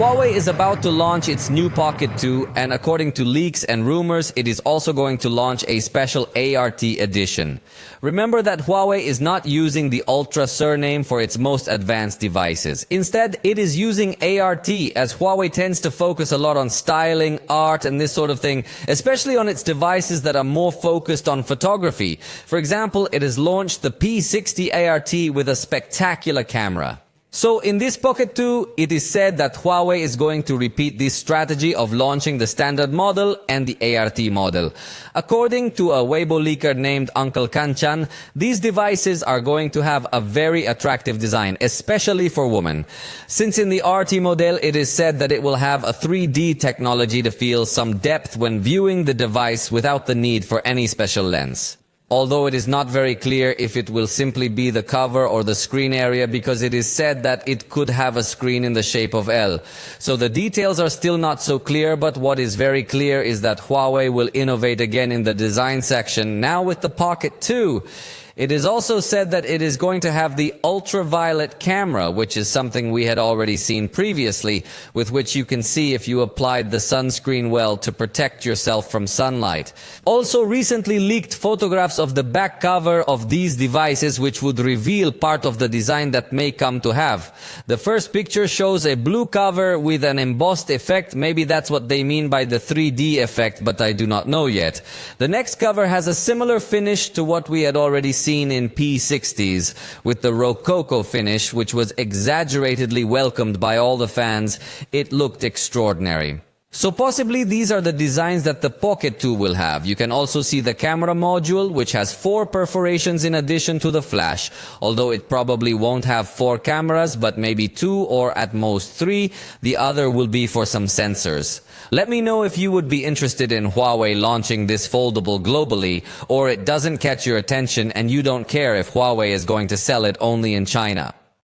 Huawei is about to launch its new Pocket 2, and according to leaks and rumors, it is also going to launch a special ART edition. Remember that Huawei is not using the Ultra surname for its most advanced devices. Instead, it is using ART, as Huawei tends to focus a lot on styling, art, and this sort of thing, especially on its devices that are more focused on photography. For example, it has launched the P60 ART with a spectacular camera. So in this Pocket 2, it is said that Huawei is going to repeat this strategy of launching the standard model and the ART model. According to a Weibo leaker named Uncle Kanchan, these devices are going to have a very attractive design, especially for women. Since in the RT model, it is said that it will have a 3D technology to feel some depth when viewing the device without the need for any special lens. Although it is not very clear if it will simply be the cover or the screen area, because it is said that it could have a screen in the shape of L. So the details are still not so clear, but what is very clear is that Huawei will innovate again in the design section, now with the Pocket 2. It is also said that it is going to have the ultraviolet camera, which is something we had already seen previously, with which you can see if you applied the sunscreen well to protect yourself from sunlight. Also recently leaked photographs of the back cover of these devices, which would reveal part of the design that may come to have. The first picture shows a blue cover with an embossed effect. Maybe that's what they mean by the 3D effect, but I do not know yet. The next cover has a similar finish to what we had already seen in P60s, with the Rococo finish, which was exaggeratedly welcomed by all the fans. It looked extraordinary. So possibly these are the designs that the Pocket 2 will have. You can also see the camera module, which has 4 perforations in addition to the flash. Although it probably won't have 4 cameras, but maybe 2 or at most 3. The other will be for some sensors. Let me know if you would be interested in Huawei launching this foldable globally, or it doesn't catch your attention and you don't care if Huawei is going to sell it only in China.